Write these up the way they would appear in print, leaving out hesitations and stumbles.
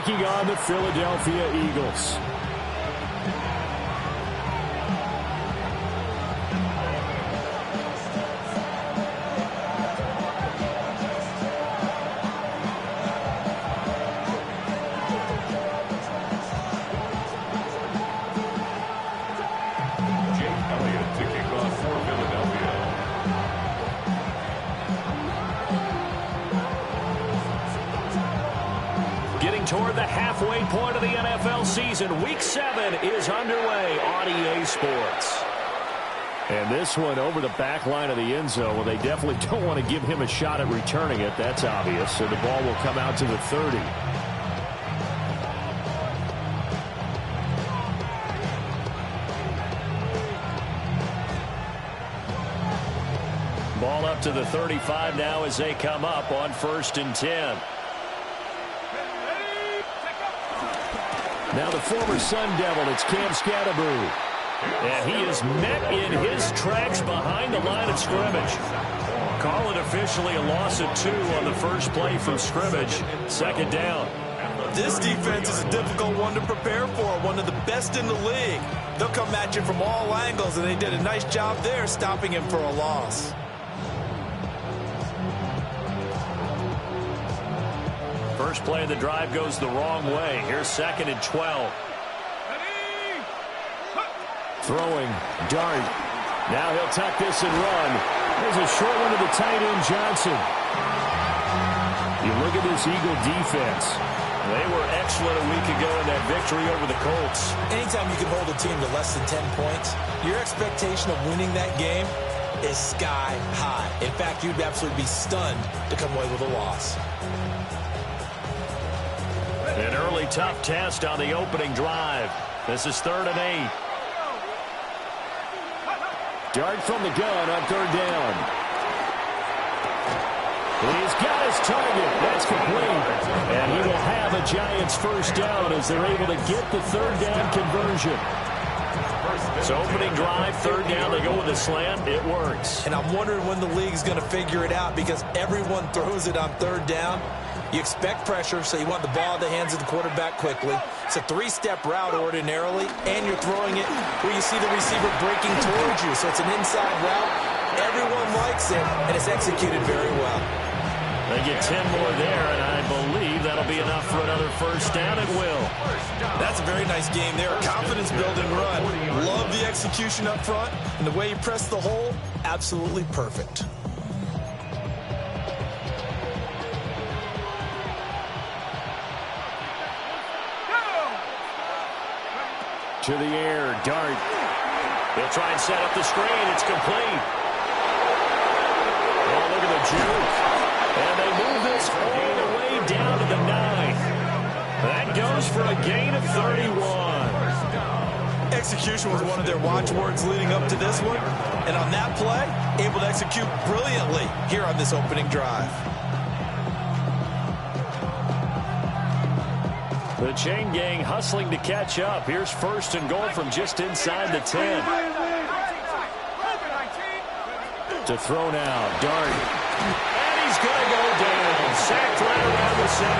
taking on the Philadelphia Eagles. Toward the halfway point of the NFL season. Week 7 is underway on EA Sports. And this one over the back line of the end zone. Well, they definitely don't want to give him a shot at returning it. That's obvious. So the ball will come out to the 30. Ball up to the 35 now as they come up on 1st and 10. Now the former Sun Devil, it's Cam Scatterboo. And he is met in his tracks behind the line of scrimmage. Call it officially a loss of 2 on the first play from scrimmage. 2nd down. This defense is a difficult one to prepare for, one of the best in the league. They'll come at you from all angles, and they did a nice job there stopping him for a loss. First play of the drive goes the wrong way. Here's 2nd and 12. Throwing, Dart. Now he'll tuck this and run. There's a short one to the tight end, Johnson. You look at this Eagle defense. They were excellent a week ago in that victory over the Colts. Anytime you can hold a team to less than 10 points, your expectation of winning that game is sky high. In fact, you'd absolutely be stunned to come away with a loss. An early tough test on the opening drive. This is 3rd and 8. Dart from the gun on 3rd down. He's got his target. That's complete. And he will have a Giants first down as they're able to get the 3rd down conversion. So opening drive, 3rd down, they go with a slant. It works. And I'm wondering when the league's going to figure it out because everyone throws it on 3rd down. You expect pressure, so you want the ball in the hands of the quarterback quickly. It's a 3-step route ordinarily, and you're throwing it where you see the receiver breaking towards you. So it's an inside route. Everyone likes it, and it's executed very well. They get 10 more there, and I believe that'll be enough for another first down. It will. That's a very nice game there. Confidence-building run. Love the execution up front, and the way you press the hole, absolutely perfect. To the air, Dart. They'll try and set up the screen. It's complete. Oh, look at the juke. And they move this all the way down to the 9. That goes for a gain of 31. Execution was one of their watchwords leading up to this one. And on that play, able to execute brilliantly here on this opening drive. The chain gang hustling to catch up. Here's 1st and goal from just inside the 10. To throw now, Dart. And he's going to go down. Sacked right around the 17.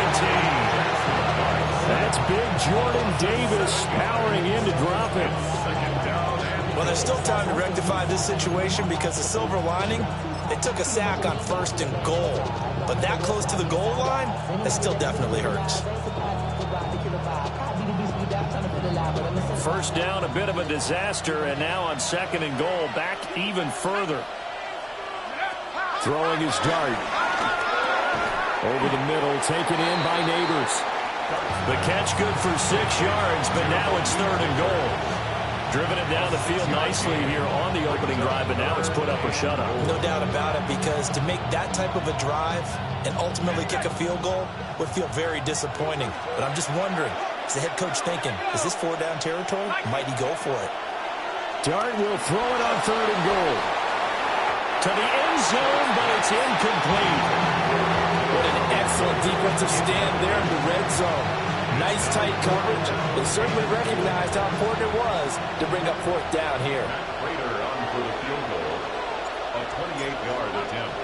That's big Jordan Davis powering in to drop it. Well, there's still time to rectify this situation because the silver lining, it took a sack on 1st and goal. But that close to the goal line, it still definitely hurts. First down, a bit of a disaster, and now on 2nd and goal, back even further. Throwing his Dart. Over the middle, taken in by Neighbors. The catch good for 6 yards, but now it's 3rd and goal. Driven it down the field nicely here on the opening drive, but now it's put up or shut up. No doubt about it, because to make that type of a drive and ultimately kick a field goal would feel very disappointing. But I'm just wondering, is the head coach thinking, is this 4-down territory? Might he go for it? Dart will throw it on 3rd and goal. To the end zone, but it's incomplete. What an excellent defensive stand there in the red zone. Nice tight coverage. They certainly recognized how important it was to bring up 4th down here. Raider on for the field goal. A 28-yard attempt.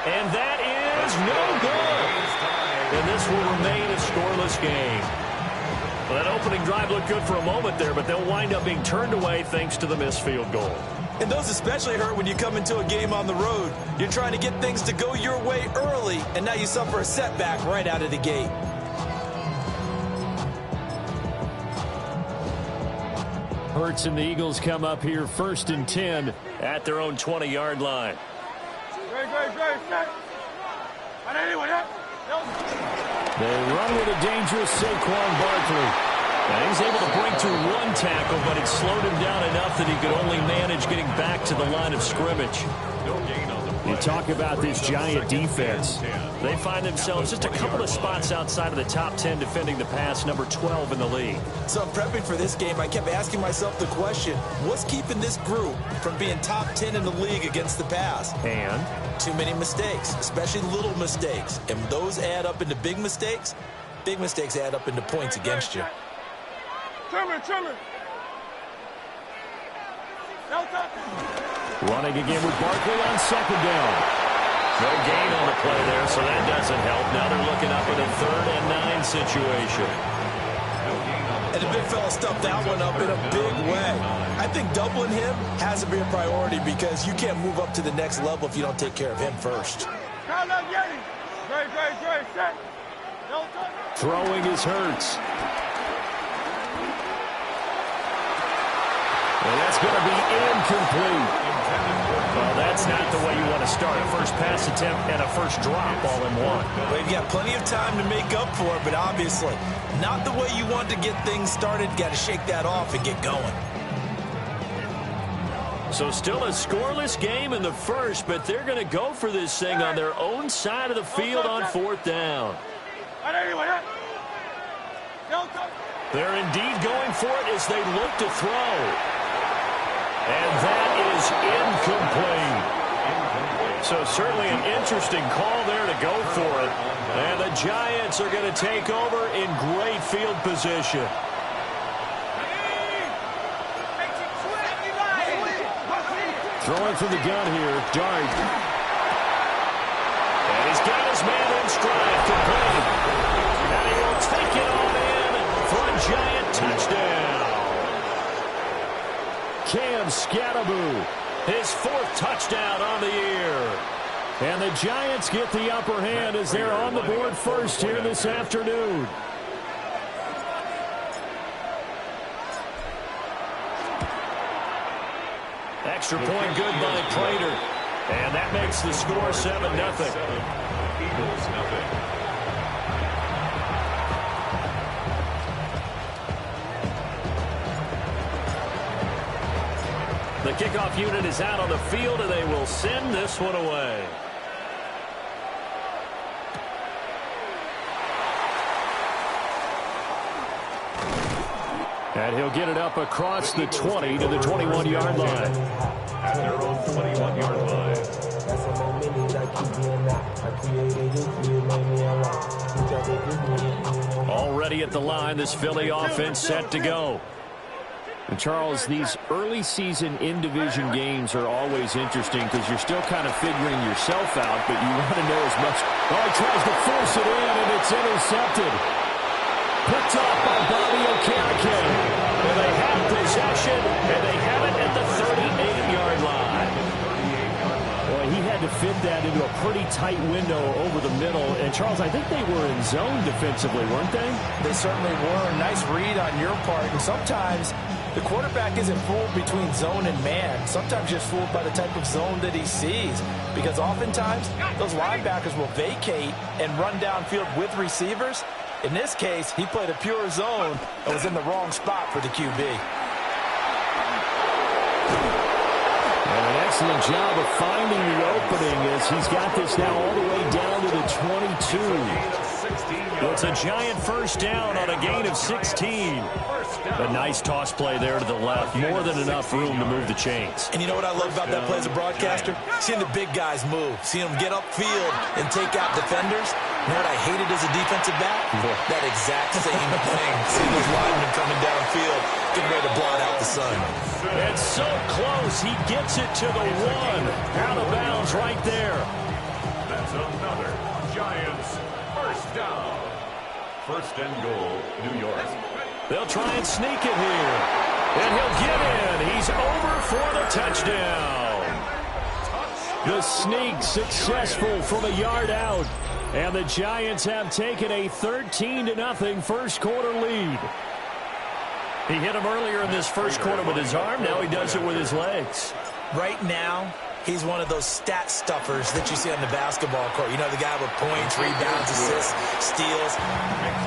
And that is no good. and this will remain a scoreless game. Well, that opening drive looked good for a moment there, but they'll wind up being turned away thanks to the missed field goal. And those especially hurt when you come into a game on the road. You're trying to get things to go your way early, and now you suffer a setback right out of the gate. Hurts and the Eagles come up here 1st and 10 at their own 20-yard line. They run with a dangerous Saquon Barkley. And he's able to break through one tackle, but it slowed him down enough that he could only manage getting back to the line of scrimmage. You talk about this Giant defense. They find themselves just a couple of spots outside of the top 10 defending the pass, number 12 in the league. So I'm prepping for this game. I kept asking myself the question, what's keeping this group from being top 10 in the league against the pass? And? Too many mistakes, especially little mistakes. And those add up into big mistakes. Big mistakes add up into points against you. Running again with Barkley on 2nd down. No gain on the play there, so that doesn't help. Now they're looking up in a 3rd and 9 situation. And the big fella stuffed that one up in a big way. I think doubling him has to be a priority because you can't move up to the next level if you don't take care of him first. Throwing is Hurts. And that's going to be incomplete. Well, that's not the way you want to start a first pass attempt and a first drop all in one. Well, you've got plenty of time to make up for it, but obviously not the way you want to get things started. Got to shake that off and get going. So still a scoreless game in the first, but they're going to go for this thing on their own side of the field on 4th down. They're indeed going for it as they look to throw. And that is incomplete. So certainly an interesting call there to go for it. And the Giants are going to take over in great field position. Throwing from the gun here, Dart. And he's got his man in stride, complete. And he will take it on in for a Giant touchdown. Cam Scatterboo, his 4th touchdown on the year. And the Giants get the upper hand as they're on the board first here this afternoon. Extra point good by Prater. And that makes the score 7-0. Eagles 0. The kickoff unit is out on the field, and they will send this one away. And he'll get it up across the 20 to the 21-yard line. At their own 21-yard line. Already at the line, this Philly offense set to go. And Charles, these early season in-division games are always interesting because you're still kind of figuring yourself out, but you want to know as much. Oh, he tries to force it in, and it's intercepted. Picked off by Bobby Okereke. And they have possession, and they have it at the 38-yard line. Boy, he had to fit that into a pretty tight window over the middle. And, Charles, I think they were in zone defensively, weren't they? They certainly were. Nice read on your part. And sometimes the quarterback isn't fooled between zone and man. Sometimes just fooled by the type of zone that he sees. Because oftentimes, those linebackers will vacate and run downfield with receivers. In this case, he played a pure zone and was in the wrong spot for the QB. And an excellent job of finding the opening as he's got this now all the way down to the 22. It's a Giant first down on a gain of 16. A nice toss play there to the left. More than enough room to move the chains. And you know what I love about that play as a broadcaster? Seeing the big guys move. Seeing them get upfield and take out defenders. You know what I hated as a defensive back? That exact same thing. Seeing those linemen coming downfield, getting ready to blot out the sun. It's so close. He gets it to the 1. Out of bounds right there. That's another Giants first down. First and goal, New York. They'll try and sneak it here. And he'll get in. He's over for the touchdown. The sneak successful from a yard out. And the Giants have taken a 13-0 first quarter lead. He hit him earlier in this first quarter with his arm. Now he does it with his legs. Right now, he's one of those stat stuffers that you see on the basketball court. You know, the guy with points, rebounds, assists, steals.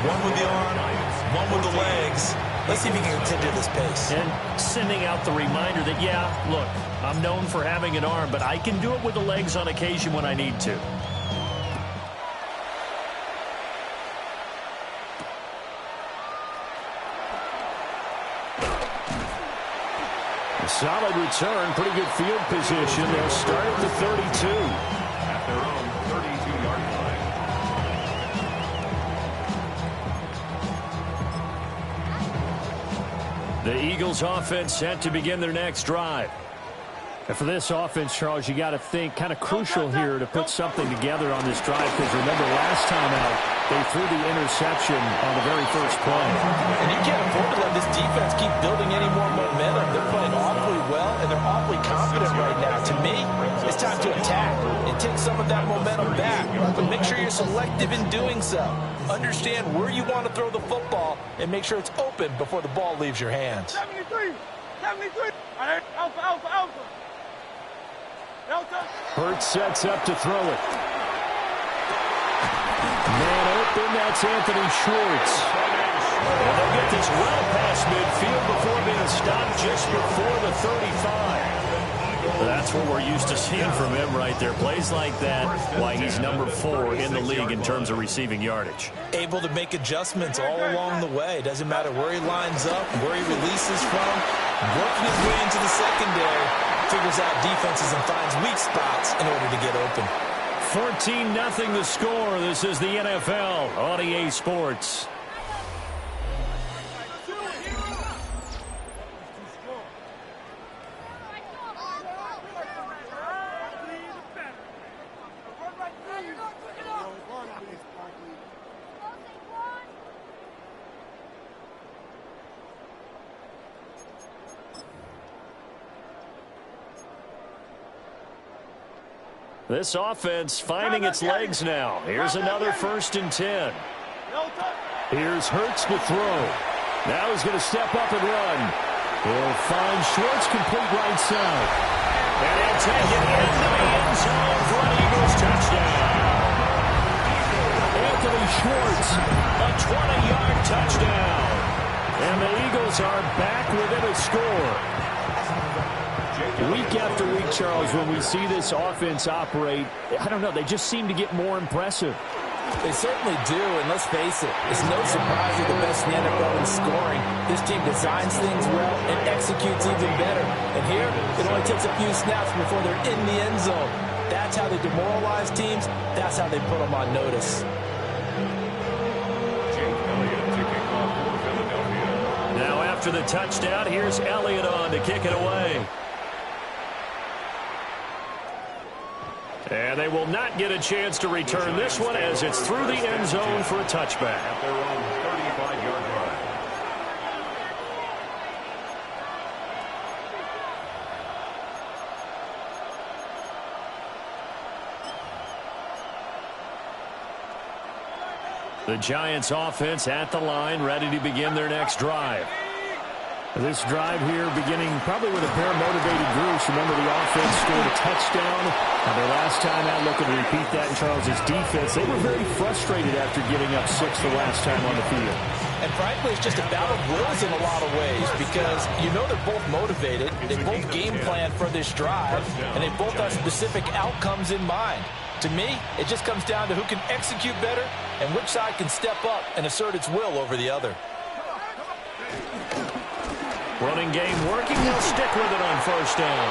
One with the arm, one with the legs. Let's see if he can continue this pace. And sending out the reminder that, yeah, look, I'm known for having an arm, but I can do it with the legs on occasion when I need to. Solid return, pretty good field position. They'll start at the 32. At their own 32-yard line. The Eagles offense set to begin their next drive. And for this offense, Charles, you got to think kind of crucial here to put something together on this drive, because remember last time out, they threw the interception on the very first play. And you can't afford to let this defense keep building any more momentum. They're playing awfully well, and they're awfully confident right now. To me, it's time to attack and take some of that momentum back. But make sure you're selective in doing so. Understand where you want to throw the football and make sure it's open before the ball leaves your hands. 73. Alpha, alpha, alpha. Hurts sets up to throw it. Man open, that's Anthony Schwartz. And they'll get this well past midfield before being stopped just before the 35. That's what we're used to seeing from him right there. Plays like that, why he's number 4 in the league in terms of receiving yardage. Able to make adjustments all along the way. Doesn't matter where he lines up, where he releases from. Working his way into the secondary, figures out defenses and finds weak spots in order to get open. 14-0 the score. This is the NFL on EA Sports. This offense finding its legs now. Here's another 1st and 10. Here's Hurts to throw. Now he's going to step up and run. He'll find Schwartz complete right side. And he'll take it into the end zone for an Eagles touchdown. Anthony Schwartz, a 20-yard touchdown. And the Eagles are back within a score. Week after week, Charles, when we see this offense operate, I don't know, they just seem to get more impressive. They certainly do, and let's face it, it's no surprise they're the best in the NFL in scoring. This team designs things well and executes even better. And here, it only takes a few snaps before they're in the end zone. That's how they demoralize teams. That's how they put them on notice. Now after the touchdown, here's Elliott on to kick it away. And they will not get a chance to return this one as it's through the end zone for a touchback. At their own 35-yard line. The Giants offense at the line, ready to begin their next drive. This drive here beginning probably with a pair of motivated groups. Remember, the offense scored a touchdown. Their last time out, looking to repeat that in Charles's defense. They were very frustrated after giving up 6 the last time on the field. And frankly, it's just a battle of wills in a lot of ways, because you know they're both motivated. They both game plan for this drive, and they both have specific outcomes in mind. To me, it just comes down to who can execute better and which side can step up and assert its will over the other. Running game working. They'll stick with it on 1st down.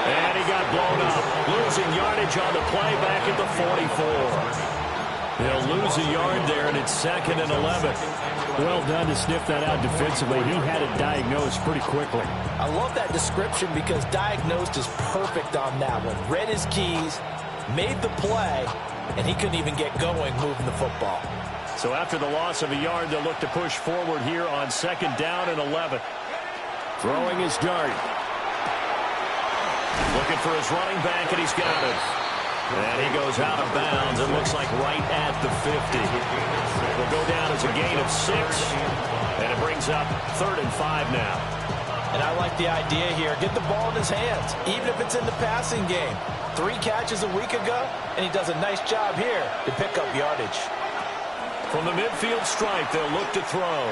And he got blown up. Losing yardage on the play back at the 44. They'll lose a yard there, and it's 2nd and 11. Well done to sniff that out defensively. He had it diagnosed pretty quickly. I love that description, because diagnosed is perfect on that one. Read his keys, made the play, and he couldn't even get going moving the football. So after the loss of a yard, they'll look to push forward here on 2nd down and 11. Throwing his dart. Looking for his running back, and he's got it. And he goes out of bounds. It looks like right at the 50. Will go down as a gain of 6. And it brings up 3rd and 5 now. And I like the idea here. Get the ball in his hands, even if it's in the passing game. 3 catches a week ago, and he does a nice job here to pick up yardage. From the midfield stripe, they'll look to throw.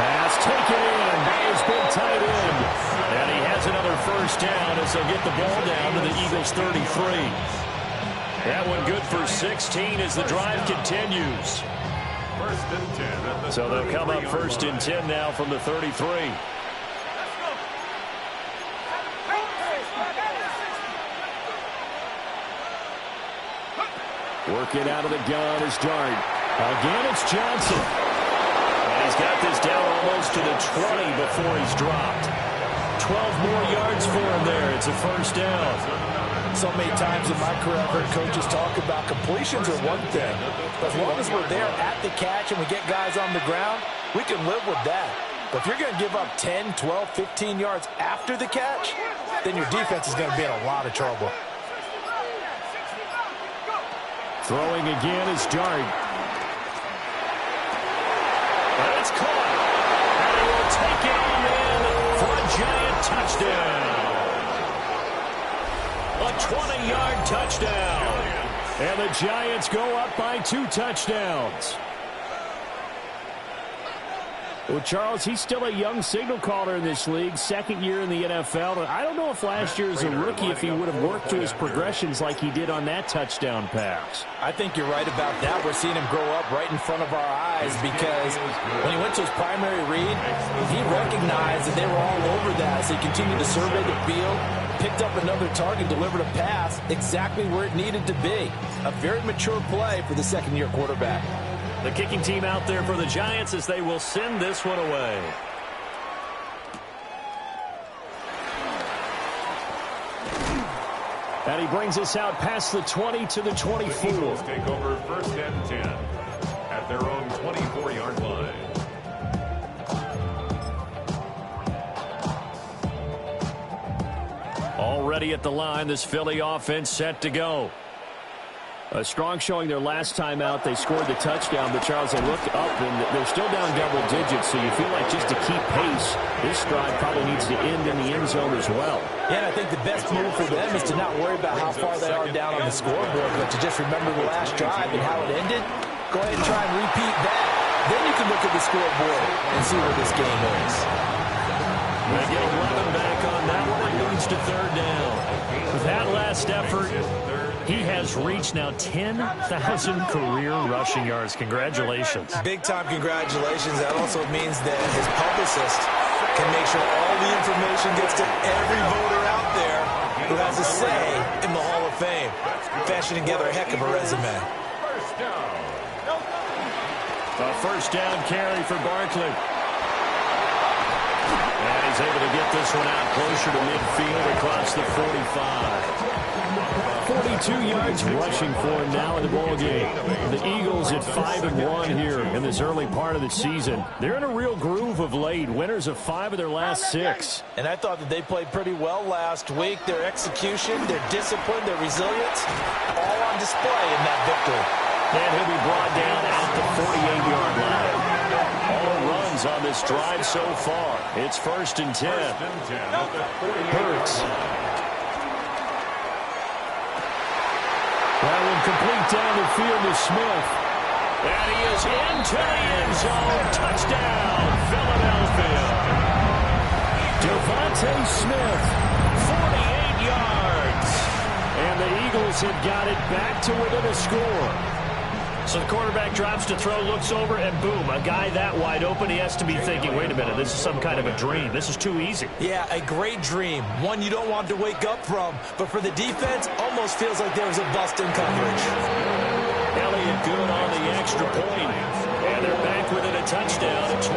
Pass taken in by his big tight end. And he has another 1st down as they'll get the ball down to the Eagles' 33. That one good for 16 as the drive continues. 1st and 10 at the So they'll come up 1st and 10 now from the 33. Working out of the gun is Dart. Again, it's Johnson. And he's got this down almost to the 20 before he's dropped. 12 more yards for him there. It's a 1st down. So many times in my career, I've heard coaches talk about completions are one thing. But as long as we're there at the catch and we get guys on the ground, we can live with that. But if you're going to give up 10, 12, 15 yards after the catch, then your defense is going to be in a lot of trouble. Throwing again is Dart. And it's caught. And he will take it on in for a Giant touchdown. A 20-yard touchdown. And the Giants go up by 2 touchdowns. Well, Charles, he's still a young signal caller in this league, 2nd year in the NFL. I don't know if last year as a rookie, if he would have worked to his progressions like he did on that touchdown pass. I think you're right about that. We're seeing him grow up right in front of our eyes because when he went to his primary read, he recognized that they were all over that. So he continued to survey the field, picked up another target, delivered a pass exactly where it needed to be. A very mature play for the 2nd-year quarterback. The kicking team out there for the Giants as they will send this one away. And he brings us out past the 20 to the 24. The Eagles take over 1st and 10 at their own 24-yard line. Already at the line, this Philly offense set to go. A strong showing their last time out. They scored the touchdown, but Charles, they looked up, and they're still down double digits, so you feel like just to keep pace, this drive probably needs to end in the end zone as well. Yeah, and I think the best move for them is to not worry about how far they are down on the scoreboard, but to just remember the last drive and how it ended. Go ahead and try and repeat that. Then you can look at the scoreboard and see where this game is. They get 11 back on that one. It leads to 3rd down. With that last effort, he has reached now 10,000 career rushing yards. Congratulations. Big-time congratulations. That also means that his publicist can make sure all the information gets to every voter out there who has a say in the Hall of Fame. Fashioning together a heck of a resume. A 1st down carry for Barkley. And he's able to get this one out closer to midfield across the 45. 42 yards rushing for him now in the ballgame. The Eagles at 5-1 here in this early part of the season. They're in a real groove of late. Winners of 5 of their last 6. And I thought that they played pretty well last week. Their execution, their discipline, their resilience, all on display in that victory. And he'll be brought down at the 48-yard line. All runs on this drive so far. It's 1st and 10. Hurts. That one complete down the field to Smith. And he is into the end zone. Touchdown, Philadelphia. Devontae Smith, 48 yards. and the Eagles have got it back to within a score. So the quarterback drops to throw, looks over, and boom, a guy that wide open, he has to be thinking, wait a minute, this is some kind of a dream. This is too easy. Yeah, a great dream. One you don't want to wake up from. But for the defense, almost feels like there was a bust in coverage. Elliott good on the extra point. And they're back within a touchdown at 21-14.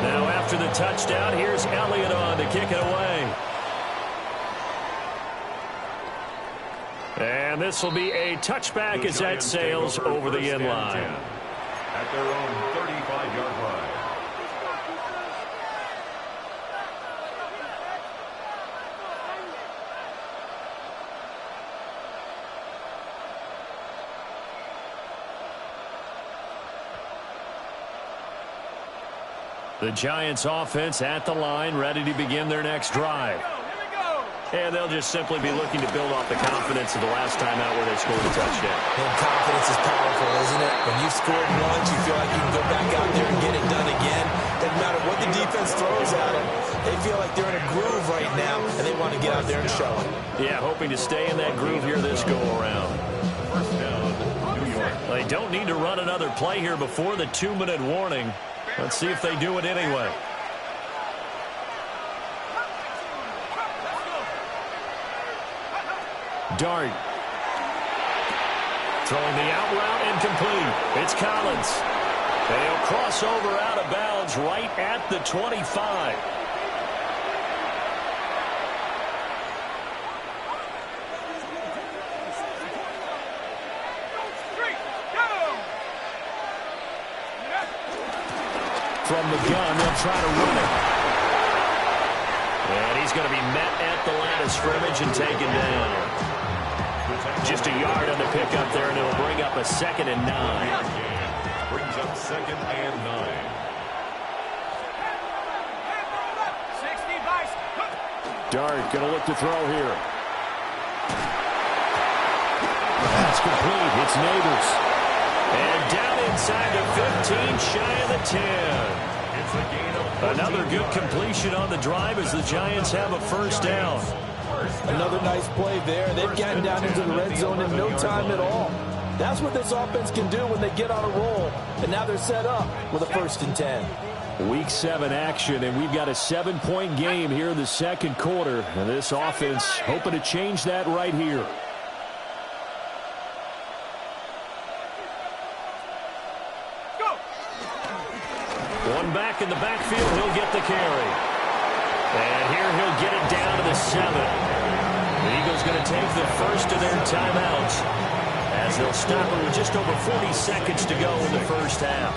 Now after the touchdown, here's Elliott on to kick it away. And this will be a touchback as that sails over the end line. At their own 35-yard line. The Giants offense at the line, ready to begin their next drive. And they'll just simply be looking to build off the confidence of the last time out where they scored a touchdown. And confidence is powerful, isn't it? When you've scored once, you feel like you can go back out there and get it done again. Doesn't matter what the defense throws at them. They feel like they're in a groove right now, and they want to get out there and show it. Yeah, hoping to stay in that groove here this go-around. First down, New York. They don't need to run another play here before the 2-minute warning. Let's see if they do it anyway. Dart. Throwing the out route incomplete. It's Collins. They'll cross over out of bounds right at the 25. From the gun, they'll try to run it. And he's going to be met at the line of scrimmage and taken down. Just a yard on the pickup there, and it'll bring up a 2nd and 9. Brings up 2nd and 9. Dart going to look to throw here. That's complete. It's Neighbors. And down inside the 15, shy of the 10. It's a gain of Another good completion on the drive as the Giants have a first down. Another nice play there. They've gotten down into the red zone in no time at all. That's what this offense can do when they get on a roll. And now they're set up with a 1st and 10. Week 7 action, and we've got a 7-point game here in the second quarter. And this offense hoping to change that right here. One back in the backfield, he'll get the carry. And here he'll get it down to the 7. The Eagles going to take the first of their timeouts as they'll stop it with just over 40 seconds to go in the first half.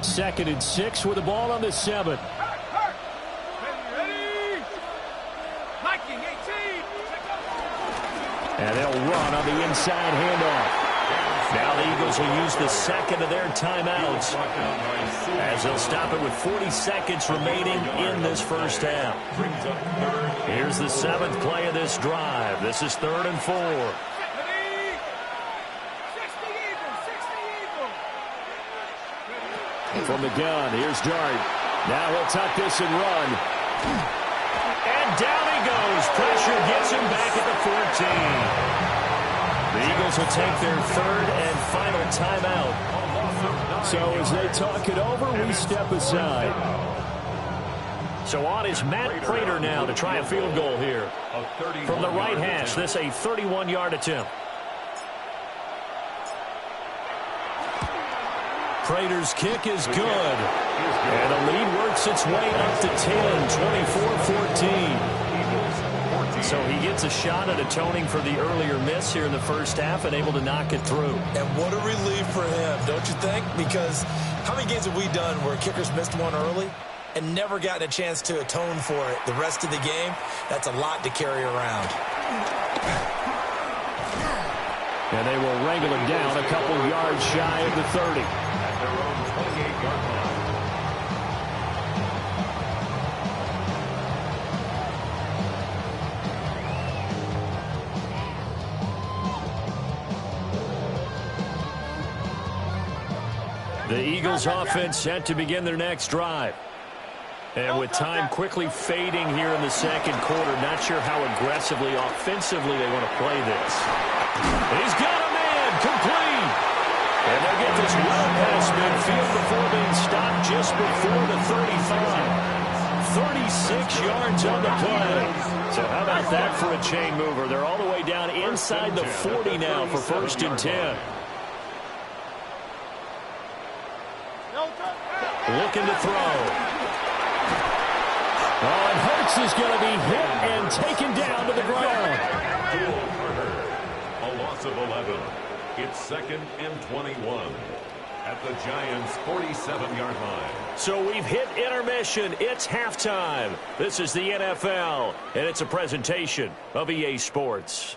Second and 6 with the ball on the 7. And they'll run on the inside handoff. Now the Eagles will use the second of their timeouts as they'll stop it with 40 seconds remaining in this first half. Here's the 7th play of this drive. This is 3rd and 4. From the gun, here's Dart. Now he'll tuck this and run. And down he goes. Pressure gets him back at the 14. The Eagles will take their 3rd and final timeout. So as they talk it over, we step aside. So on is Matt Prater now to try a field goal here. From the right hash, this a 31-yard attempt. Prater's kick is good. And the lead works its way up to 10, 24-14. So he gets a shot at atoning for the earlier miss here in the first half and able to knock it through. And what a relief for him, don't you think? Because how many games have we done where kickers missed one early and never gotten a chance to atone for it the rest of the game? That's a lot to carry around. And they will wrangle him down a couple yards shy of the 30. At their own 28-yard line. The Eagles offense set to begin their next drive. And with time quickly fading here in the second quarter, not sure how aggressively, offensively they want to play this. He's got a man, complete. And they'll get this well past midfield before being stopped just before the 35. 36 yards on the play. So how about that for a chain mover? They're all the way down inside the 40 now for 1st and 10. Looking to throw. Oh, and Hurts is going to be hit and taken down to the ground. A loss of 11. It's 2nd and 21 at the Giants' 47-yard line. So we've hit intermission. It's halftime. This is the NFL, and it's a presentation of EA Sports.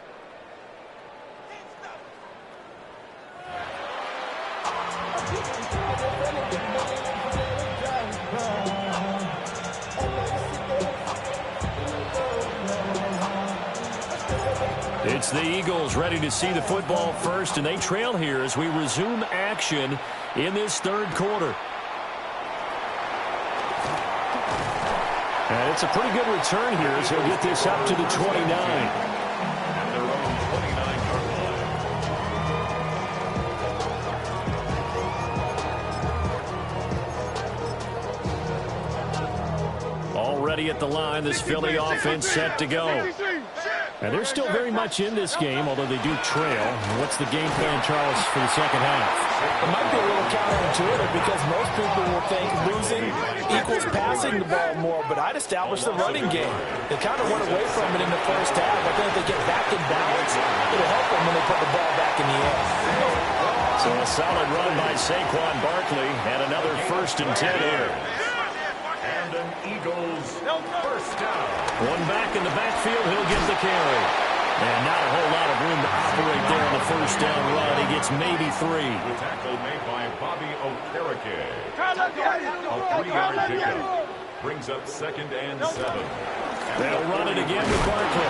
It's the Eagles ready to see the football first, and they trail here as we resume action in this 3rd quarter. And it's a pretty good return here as he'll get this up to the 29. At their own 29-yard line. Already at the line, this Philly offense set to go. And they're still very much in this game, although they do trail. What's the game plan, Charles, for the 2nd half? It might be a little counterintuitive because most people will think losing equals passing the ball more, but I'd establish the running game. They kind of went away from it in the 1st half. I think if they get back in balance, it'll help them when they put the ball back in the air. So a solid run by Saquon Barkley and another 1st and 10 here. And an Eagles 1st down. One back in the backfield, he'll get the carry. And not a whole lot of room to operate there on the 1st down run. He gets maybe 3. The tackle made by Bobby Okereke. A 3-yard pickup. Brings up 2nd and 7. They'll run it again with Barkley.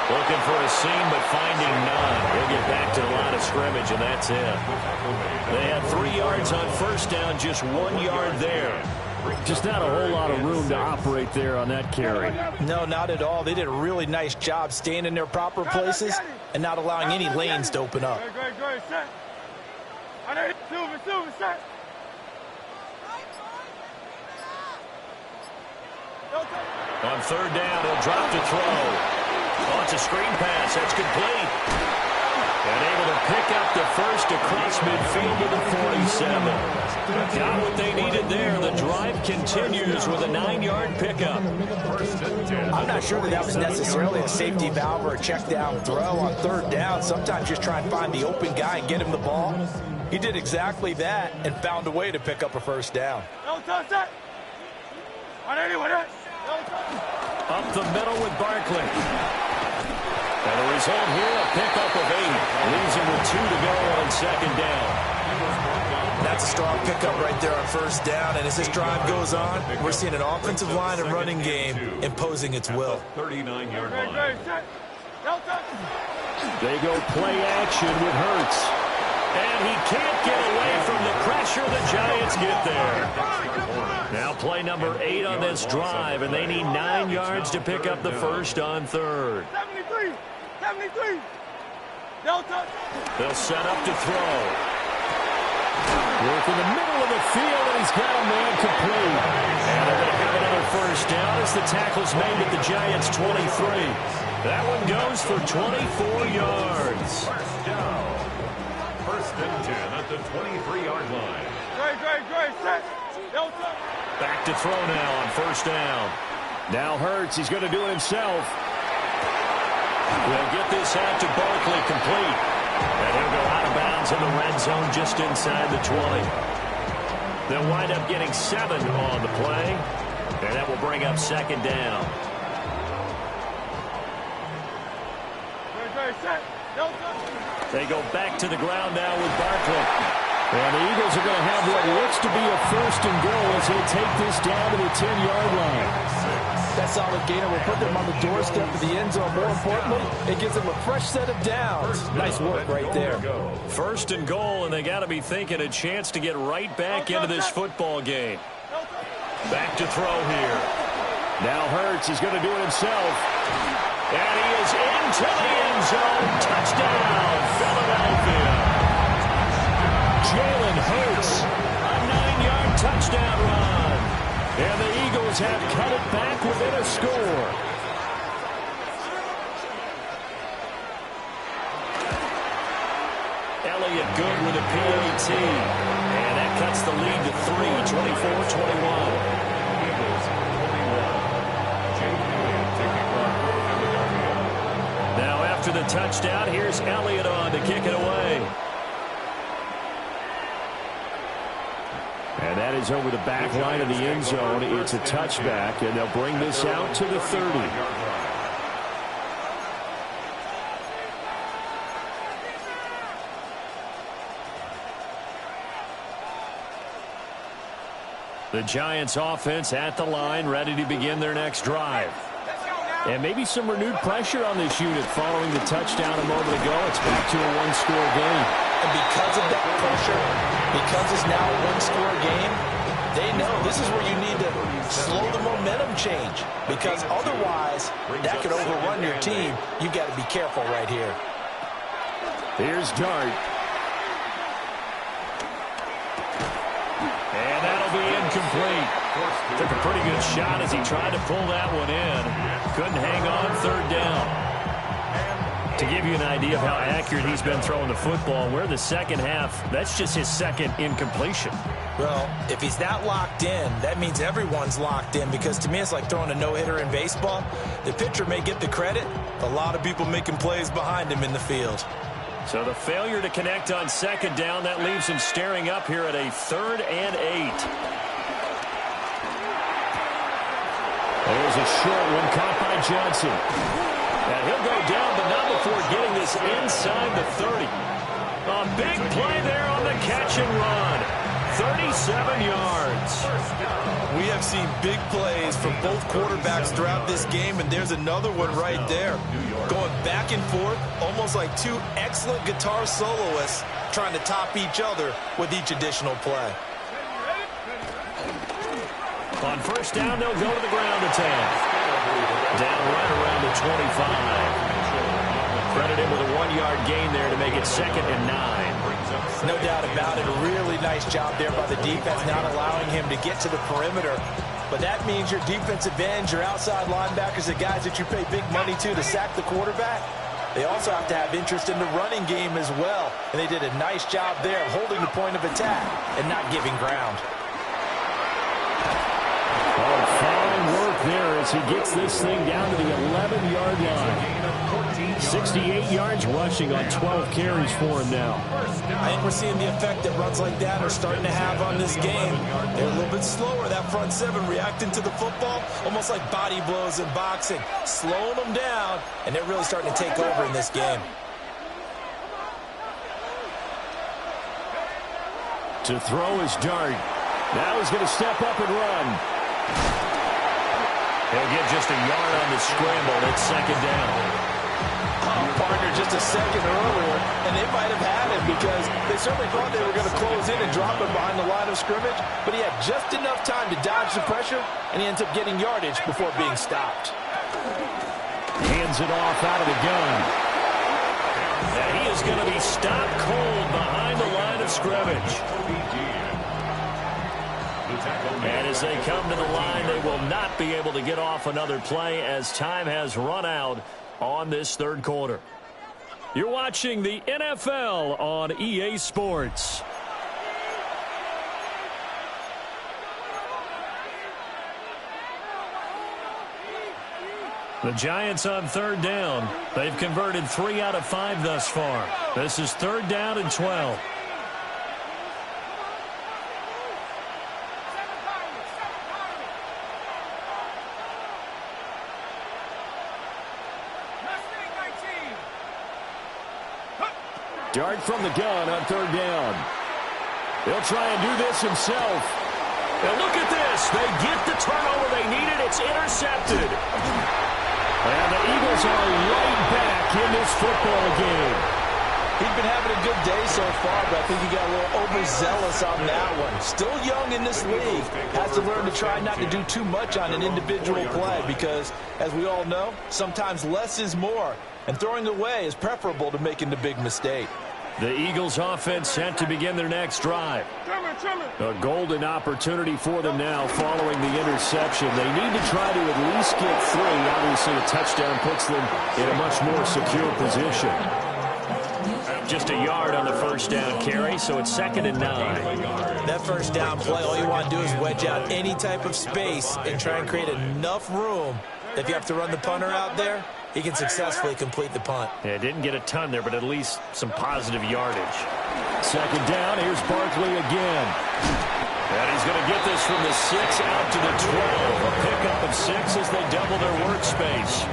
Looking for a seam, but finding none. He'll get back to the line of scrimmage, and that's it. They had 3 yards on 1st down, just 1 yard there. Just not a whole lot of room to operate there on that carry. No, not at all. They did a really nice job staying in their proper places and not allowing any lanes to open up. On 3rd down, he'll drop to throw. Oh, it's a screen pass. That's complete. And able to pick up the 1st across midfield to the 47. Got what they needed there. The drive continues with a 9-yard pickup. I'm not sure that was necessarily a safety valve or a check down throw on 3rd down. Sometimes just try and find the open guy and get him the ball. He did exactly that and found a way to pick up a 1st down. Up the middle with Barkley. And the result here, a pickup of 8. Leaves him with 2 to go on 2nd down. That's a strong pickup right there on 1st down. And as this drive goes on, we're seeing an offensive line and running game imposing its will. 39-yard line. They go play action with Hurts. And he can't get away from the pressure. The Giants get there. Now play number 8 on this drive, and they need 9 yards to pick up the 1st on 3rd. 73. They'll set up to throw. Work in the middle of the field, and he's got a man complete. And they're going to have another 1st down as the tackle's made at the Giants' 23. That one goes for 24 yards. 1st down. 1st and 10 at the 23-yard line. Back to throw now on 1st down. Now Hurts, he's going to do it himself. We'll get this out to Barkley, complete. And he'll go out of bounds in the red zone just inside the 20. They'll wind up getting 7 on the play. And that will bring up 2nd down. They go back to the ground now with Barkley. And the Eagles are going to have what looks to be a 1st and goal as they take this down to the 10-yard line. That solid gainer will put them on the doorstep of the end zone. More importantly, it gives them a fresh set of downs. Nice work right there. 1st and goal, and they got to be thinking a chance to get right back into this football game. Back to throw here. Now Hurts is going to do it himself. And he is into the end zone. Touchdown, Philadelphia. Jalen Hurts, a 9-yard touchdown run. And the Eagles have cut it back within a score. Elliott good with a PAT. And that cuts the lead to 3, 24-21. Now after the touchdown, here's Elliott on to kick it away. And that is over the back line of the end zone. It's a touchback, and they'll bring this out to the 30. The Giants offense at the line, ready to begin their next drive. And maybe some renewed pressure on this unit following the touchdown a moment ago. It's back to a one-score game. And because of that pressure, because it's now a one-score game, they know this is where you need to slow the momentum change. Because otherwise, that could overrun your team. You've got to be careful right here. Here's Dart. And that'll be incomplete. Took a pretty good shot as he tried to pull that one in. Couldn't hang on third down. To give you an idea of how accurate he's been throwing the football, we're in the second half. That's just his second incompletion. Well, if he's that locked in, that means everyone's locked in, because to me it's like throwing a no-hitter in baseball. The pitcher may get the credit, a lot of people making plays behind him in the field. So the failure to connect on second down, that leaves him staring up here at a 3rd and 8. There's a short one caught by Johnson. And he'll go down, but not before getting this inside the 30. A big play there on the catch and run. 37 yards. We have seen big plays from both quarterbacks throughout this game, and there's another one right there. Going back and forth, almost like two excellent guitar soloists trying to top each other with each additional play. On first down, they'll go to the ground attack. Down right around the 25. Credit him with a 1-yard gain there to make it 2nd and 9. No doubt about it. A really nice job there by the defense, not allowing him to get to the perimeter. But that means your defensive ends, your outside linebackers, the guys that you pay big money to sack the quarterback, they also have to have interest in the running game as well. And they did a nice job there of holding the point of attack and not giving ground. Oh, fine work there as he gets this thing down to the 11-yard line. 68 yards rushing on 12 carries for him now. I think we're seeing the effect that runs like that are starting to have on this game. They're a little bit slower, that front seven, reacting to the football, almost like body blows in boxing, slowing them down, and they're really starting to take over in this game. To throw is Dart. Now he's going to step up and run. He'll get just a yard on the scramble. It's 2nd down. Partner just a second earlier, and they might have had him because they certainly thought they were going to close in and drop him behind the line of scrimmage, but he had just enough time to dodge the pressure, and he ends up getting yardage before being stopped. Hands it off out of the gun. And he is going to be stopped cold behind the line of scrimmage. And as they come to the line, they will not be able to get off another play as time has run out on this 3rd quarter. You're watching the NFL on EA Sports. The Giants on 3rd down. They've converted 3 out of 5 thus far. This is 3rd down and 12. Dart from the gun on 3rd down. He'll try and do this himself. And look at this. They get the turnover they needed. It's intercepted. And the Eagles are right back in this football game. He's been having a good day so far, but I think he got a little overzealous on that one. Still young in this league. Has to learn to try not to do too much on an individual play because, as we all know, sometimes less is more. And throwing away is preferable to making the big mistake. The Eagles offense set to begin their next drive. A golden opportunity for them now following the interception. They need to try to at least get 3. Obviously, a touchdown puts them in a much more secure position. Just a yard on the first down carry, so it's 2nd and 9. That first down play, all you want to do is wedge out any type of space and try and create enough room. If you have to run the punter out there, he can successfully complete the punt. Yeah, didn't get a ton there, but at least some positive yardage. 2nd down, here's Barkley again. And he's going to get this from the 6 out to the 12. A pickup of 6 as they double their workspace.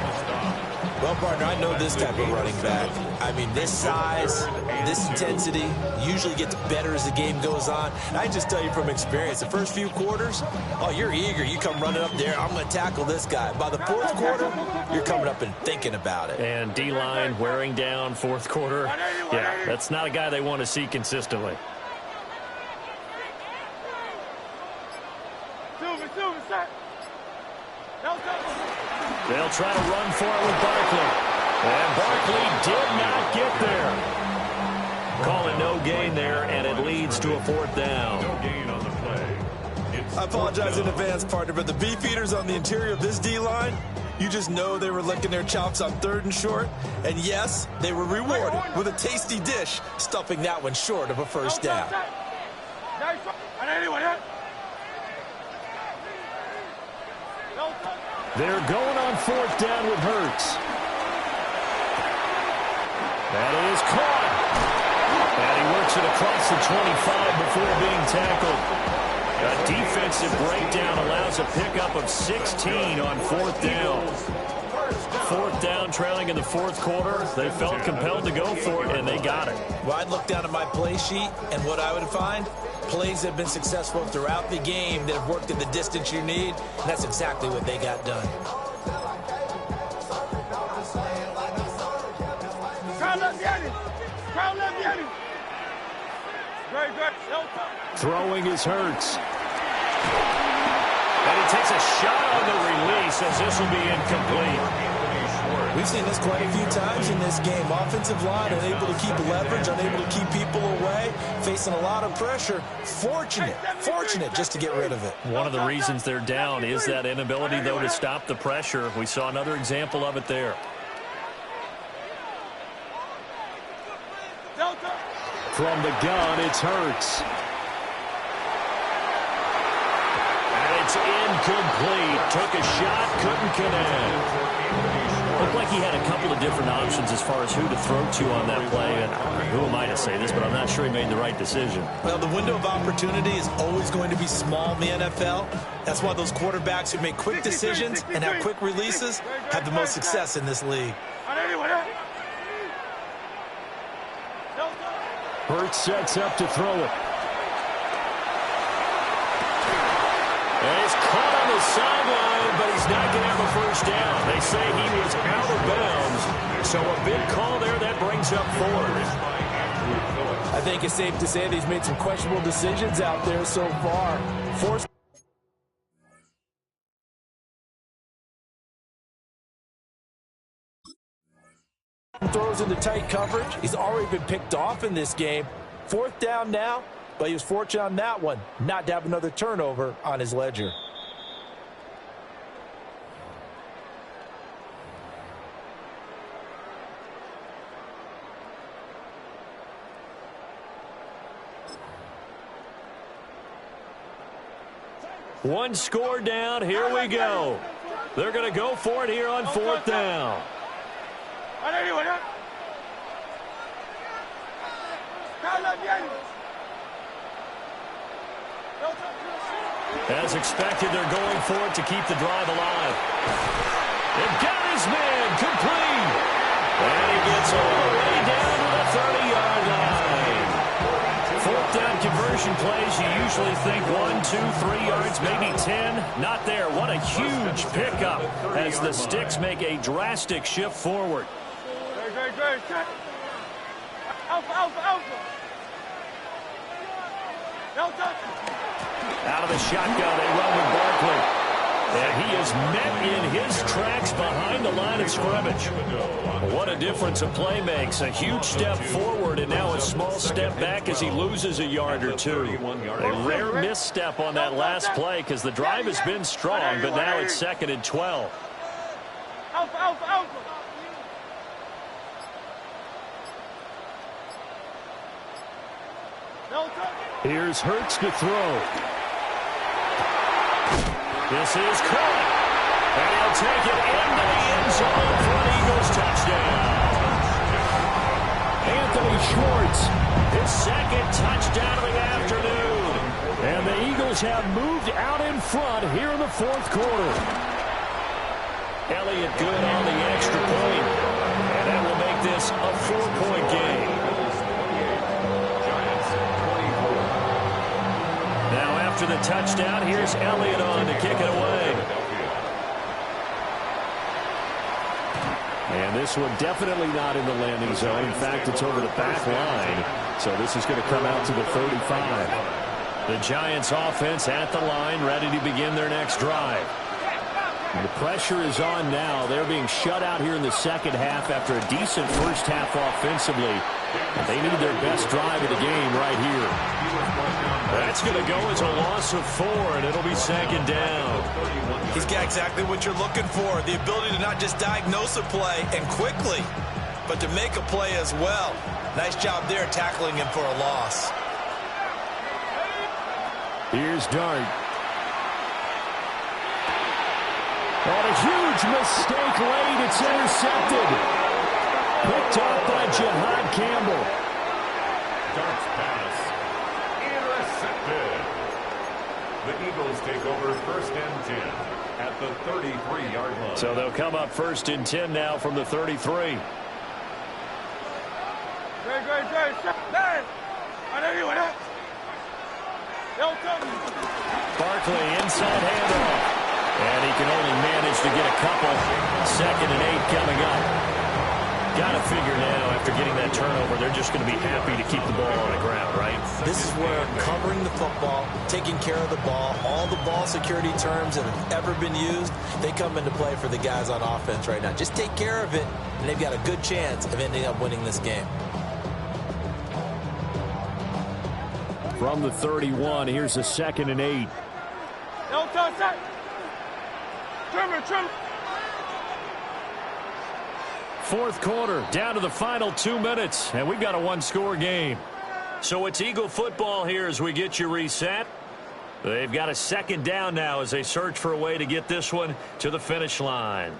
Well, partner, I know this type of running back. I mean, this size, this intensity usually gets better as the game goes on. And I just tell you from experience, the first few quarters, oh, you're eager. You come running up there, I'm going to tackle this guy. By the 4th quarter, you're coming up and thinking about it. And D-line wearing down 4th quarter. Yeah, that's not a guy they want to see consistently. They'll try to run for it with Barkley. And Barkley did not get there. Call it no gain there, and it leads to a 4th down. No gain on the play. I apologize in advance, partner, but the beef eaters on the interior of this D-line, you just know they were licking their chops on 3rd and short. And yes, they were rewarded with a tasty dish, stuffing that one short of a first down. They're going on 4th down with Hurts. That is caught. And he works it across the 25 before being tackled. A defensive breakdown allows a pickup of 16 on 4th down. 4th down, trailing in the 4th quarter. They felt compelled to go for it, and they got it. Well, I'd look down at my play sheet, and what I would find, plays that have been successful throughout the game that have worked in the distance you need, and that's exactly what they got done. Throwing is Hurts. And he takes a shot on the release as this will be incomplete. We've seen this quite a few times in this game. Offensive line unable to keep leverage, unable to keep people away, facing a lot of pressure. Fortunate just to get rid of it. One of the reasons they're down is that inability, though, to stop the pressure. We saw another example of it there. From the gun, it's Hurts. And it's incomplete. Took a shot, couldn't connect. Looked like he had a couple of different options as far as who to throw to on that play. And who am I to say this, but I'm not sure he made the right decision. Well, the window of opportunity is always going to be small in the NFL. That's why those quarterbacks who make quick decisions and have quick releases have the most success in this league. Hurts sets up to throw it. And he's caught on the sideline, but he's not going to have a first down. They say he was out of bounds, so a big call there that brings up 4th. I think it's safe to say that he's made some questionable decisions out there so far. Forced throws into tight coverage. He's already been picked off in this game. 4th down now, but he was fortunate on that one not to have another turnover on his ledger. One score down. Here we go. They're going to go for it here on 4th down. As expected, they're going for it to keep the drive alive. They've got his man complete. And he gets all the way down to the 30-yard line. 4th down conversion plays, you usually think 1, 2, 3 yards, maybe 10. Not there. What a huge pickup as the Sticks make a drastic shift forward. Out of the shotgun, they run with Barkley. And he is met in his tracks behind the line of scrimmage. What a difference a play makes. A huge step forward and now a small step back as he loses a yard or two. A rare misstep on that last play because the drive has been strong, but now it's 2nd and 12. Alpha, alpha, alpha. Here's Hurts to throw. This is caught. And he'll take it into the end zone for an Eagles touchdown. Anthony Schwartz. His 2nd touchdown of the afternoon. And the Eagles have moved out in front here in the 4th quarter. Elliott good on the extra point. And that will make this a 4-point game. Now after the touchdown, here's Elliott on to kick it away. And this one definitely not in the landing zone. In fact, it's over the back line. So this is going to come out to the 35. The Giants offense at the line, ready to begin their next drive. And the pressure is on now. They're being shut out here in the second half after a decent first half offensively. They need their best drive of the game right here. That's going to go as a loss of 4, and it'll be 2nd down. He's got exactly what you're looking for, the ability to not just diagnose a play and quickly, but to make a play as well. Nice job there tackling him for a loss. Here's Dart. And a huge mistake late. It's intercepted. Picked off by Jihad Campbell. Dart's pass intercepted. The Eagles take over 1st and 10 at the 33-yard line. So they'll come up 1st and 10 now from the 33. Barkley inside handoff. And he can only manage to get a couple. 2nd and 8 coming up. Got to figure now, after getting that turnover, they're just going to be happy to keep the ball on the ground, right? This is where covering the football, taking care of the ball, all the ball security terms that have ever been used, they come into play for the guys on offense right now. Just take care of it, and they've got a good chance of ending up winning this game. From the 31, here's a 2nd and 8. Don't touch that. Trimmer. 4th quarter, down to the final 2 minutes, and we've got a 1-score game. So it's Eagle football here as we get you reset. They've got a 2nd down now as they search for a way to get this one to the finish line.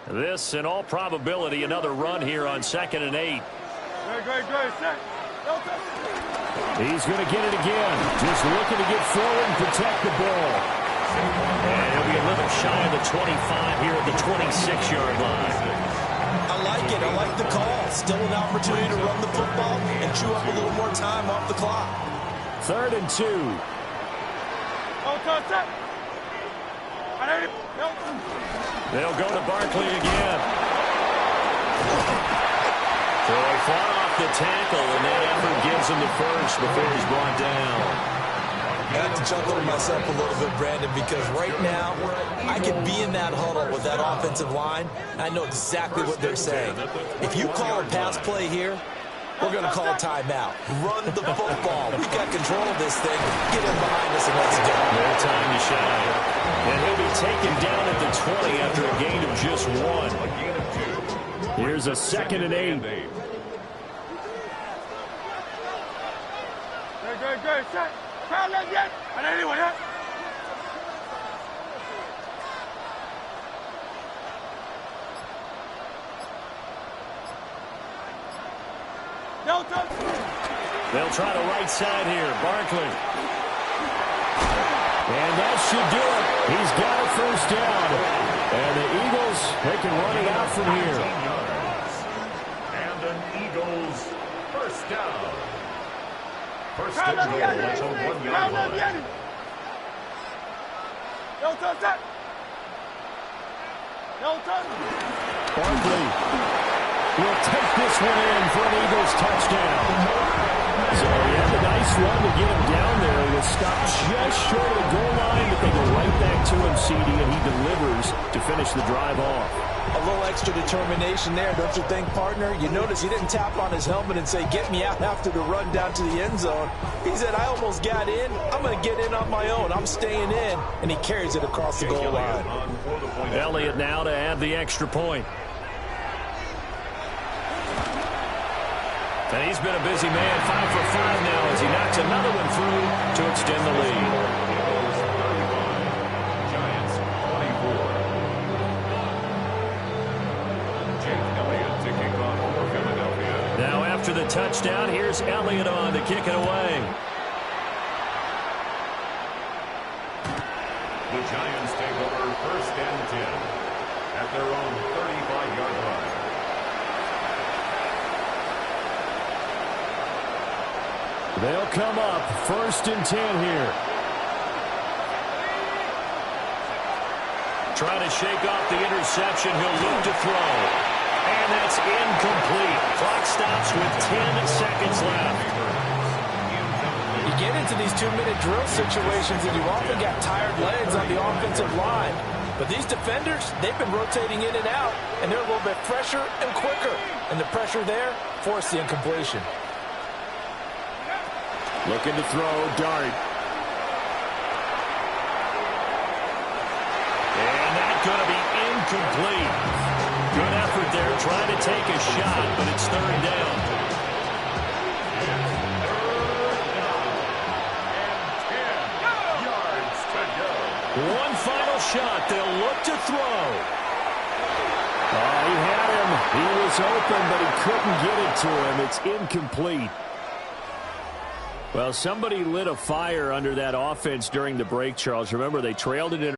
This, in all probability, another run here on 2nd and 8. Great. Set. He's going to get it again. Just looking to get forward and protect the ball. And he'll be a little shy of the 25 here at the 26-yard line. I like it. I like the call. Still an opportunity to run the football and chew up a little more time off the clock. 3rd and 2. Don't touch that. They'll go to Barkley again. So they fought off the tackle, and that effort gives him the first before he's brought down. I have to chuckle to myself a little bit, Brandon, because right now I could be in that huddle with that offensive line. I know exactly what they're saying. If you call a pass play here, we're going to call a timeout. Run the football. We've got control of this thing. Get him behind us and let's go. No time to shine. And he'll be taken down at the 20 after a gain of just 1. Here's a 2nd and 8. Great. Set. Crowd left yet. Anyone yet? They'll try the right side here. Barkley. And that should do it. He's got a 1st down. And the Eagles, they can run it out from here. And an Eagles 1st down. First and goal at the 1-yard line. Don't touch that. Don't touch. Barkley will take this one in for an Eagles touchdown. So he had a nice Nice run to get him down there. He was stopped just short of the goal line, but they go right back to him, CD, and he delivers to finish the drive off. A little extra determination there, don't you think, partner? You notice he didn't tap on his helmet and say, get me out after the run down to the end zone. He said, I almost got in. I'm going to get in on my own. I'm staying in. And he carries it across the goal line. Elliott now to add the extra point. And he's been a busy man, 5 for 5 now as he knocks another one through to extend the lead. Giants 24. Jake Elliott to kick off for Philadelphia. Now after the touchdown, here's Elliott on to kick it away. The Giants take over 1st and 10 at their own 35-yard line. They'll come up 1st and 10 here. Trying to shake off the interception. He'll look to throw. And that's incomplete. Clock stops with 10 seconds left. You get into these 2-minute drill situations and you often got tired legs on the offensive line. But these defenders, they've been rotating in and out, and they're a little bit fresher and quicker. And the pressure there forced the incompletion. Looking to throw, Dart. And that's going to be incomplete. Good effort there trying to take a shot, but it's 3rd down. And 10 yards to go. One final shot. They'll look to throw. Oh, he had him. He was open, but he couldn't get it to him. It's incomplete. Well, somebody lit a fire under that offense during the break, Charles. Remember, they trailed it in.